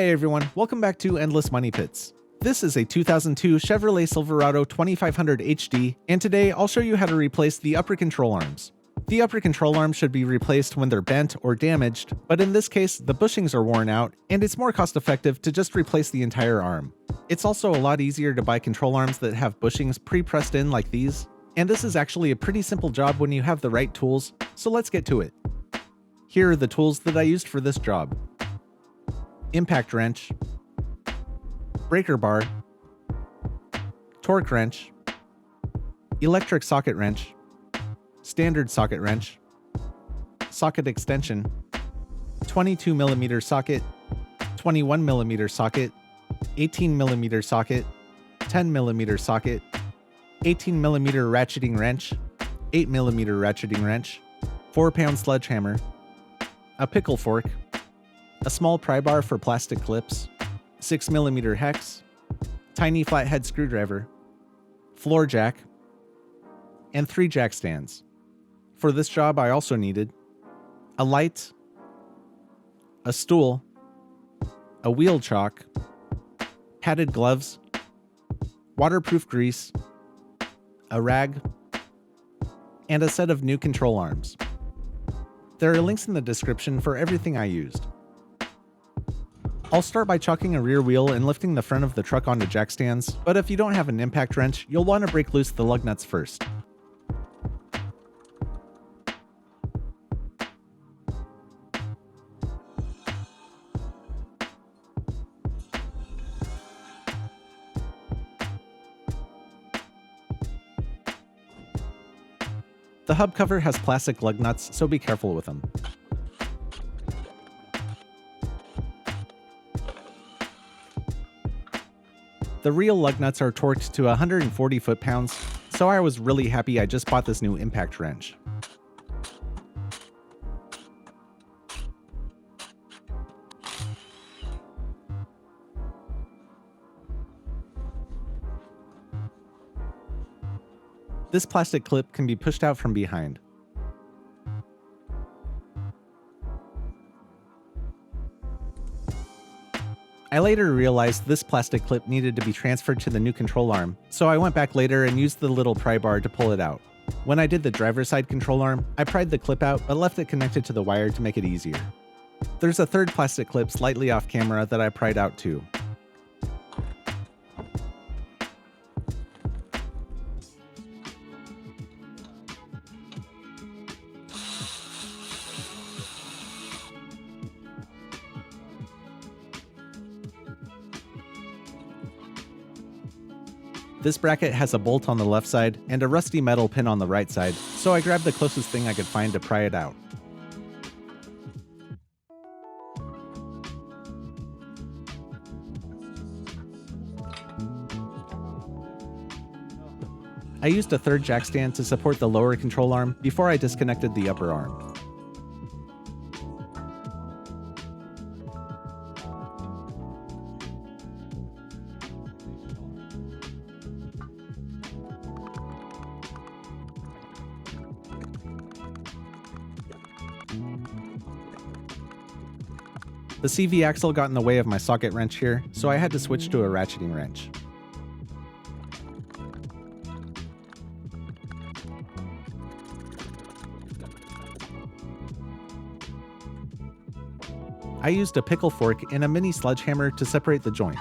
Hey everyone, welcome back to Endless Money Pits. This is a 2002 Chevrolet Silverado 2500HD, and today I'll show you how to replace the upper control arms. The upper control arms should be replaced when they're bent or damaged, but in this case the bushings are worn out, and it's more cost effective to just replace the entire arm. It's also a lot easier to buy control arms that have bushings pre-pressed in like these, and this is actually a pretty simple job when you have the right tools, so let's get to it. Here are the tools that I used for this job. Impact wrench, breaker bar, torque wrench, electric socket wrench, standard socket wrench, socket extension, 22mm socket, 21mm socket, 18mm socket, 10mm socket, 18mm ratcheting wrench, 8mm ratcheting wrench, 4-pound sledgehammer, a pickle fork, a small pry bar for plastic clips, 6mm hex, tiny flathead screwdriver, floor jack, and 3 jack stands. For this job I also needed a light, a stool, a wheel chock, padded gloves, waterproof grease, a rag, and a set of new control arms. There are links in the description for everything I used. I'll start by chocking a rear wheel and lifting the front of the truck onto jack stands, but if you don't have an impact wrench, you'll want to break loose the lug nuts first. The hub cover has plastic lug nuts, so be careful with them. The real lug nuts are torqued to 140 foot-pounds, so I was really happy I just bought this new impact wrench. This plastic clip can be pushed out from behind. I later realized this plastic clip needed to be transferred to the new control arm, so I went back later and used the little pry bar to pull it out. When I did the driver's side control arm, I pried the clip out but left it connected to the wire to make it easier. There's a third plastic clip slightly off camera that I pried out too. This bracket has a bolt on the left side and a rusty metal pin on the right side, so I grabbed the closest thing I could find to pry it out. I used a third jack stand to support the lower control arm before I disconnected the upper arm. The CV axle got in the way of my socket wrench here, so I had to switch to a ratcheting wrench. I used a pickle fork and a mini sledgehammer to separate the joint.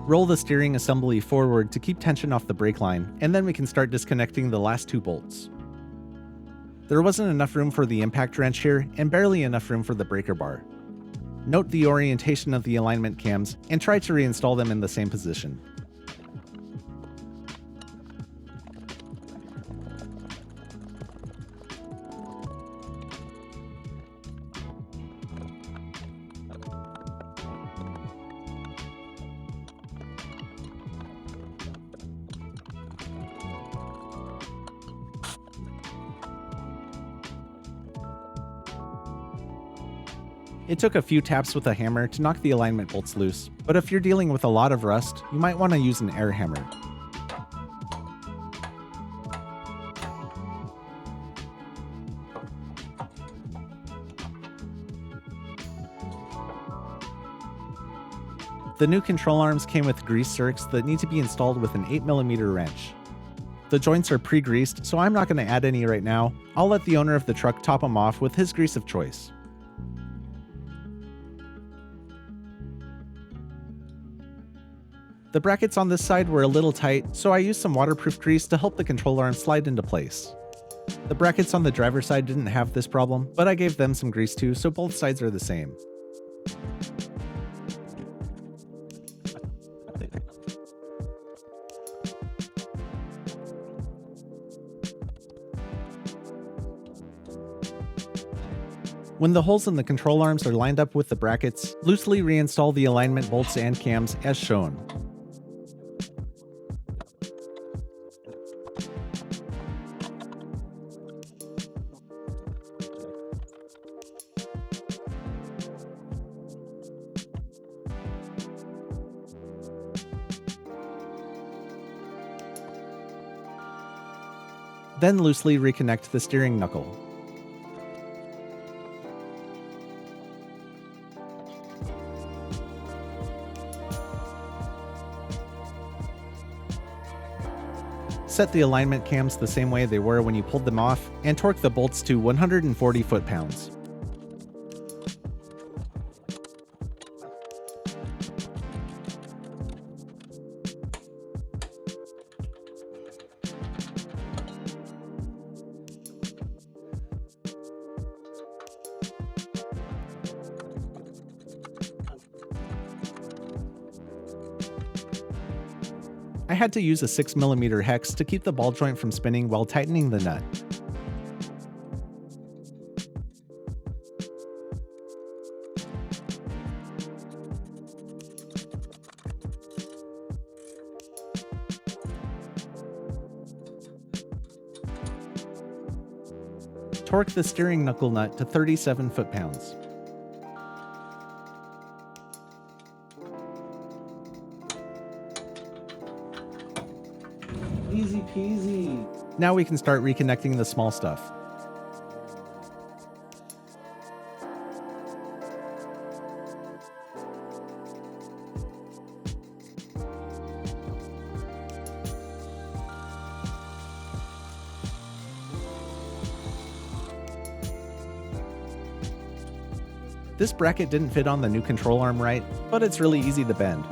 Roll the steering assembly forward to keep tension off the brake line, and then we can start disconnecting the last 2 bolts. There wasn't enough room for the impact wrench here, and barely enough room for the breaker bar. Note the orientation of the alignment cams, and try to reinstall them in the same position. It took a few taps with a hammer to knock the alignment bolts loose, but if you're dealing with a lot of rust, you might want to use an air hammer. The new control arms came with grease circs that need to be installed with an 8mm wrench. The joints are pre-greased, so I'm not going to add any right now. I'll let the owner of the truck top them off with his grease of choice. The brackets on this side were a little tight, so I used some waterproof grease to help the control arm slide into place. The brackets on the driver's side didn't have this problem, but I gave them some grease too, so both sides are the same. When the holes in the control arms are lined up with the brackets, loosely reinstall the alignment bolts and cams as shown. Then loosely reconnect the steering knuckle. Set the alignment cams the same way they were when you pulled them off, and torque the bolts to 140 foot-pounds. I had to use a 6mm hex to keep the ball joint from spinning while tightening the nut. Torque the steering knuckle nut to 37 foot-pounds. Easy peasy. Now we can start reconnecting the small stuff. This bracket didn't fit on the new control arm right, but it's really easy to bend.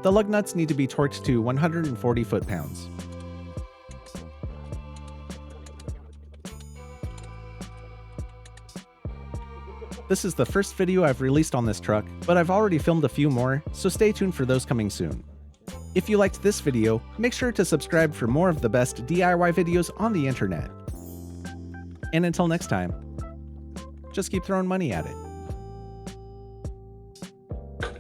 The lug nuts need to be torqued to 140 foot-pounds. This is the first video I've released on this truck, but I've already filmed a few more, so stay tuned for those coming soon. If you liked this video, make sure to subscribe for more of the best DIY videos on the internet. And until next time, just keep throwing money at it.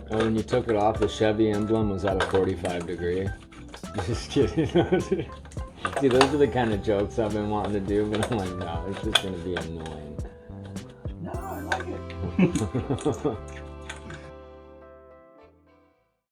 Oh, when you took it off, the Chevy emblem was at a 45 degree. Just kidding. See, those are the kind of jokes I've been wanting to do, but I'm like, no, it's just gonna be annoying. No, I like it.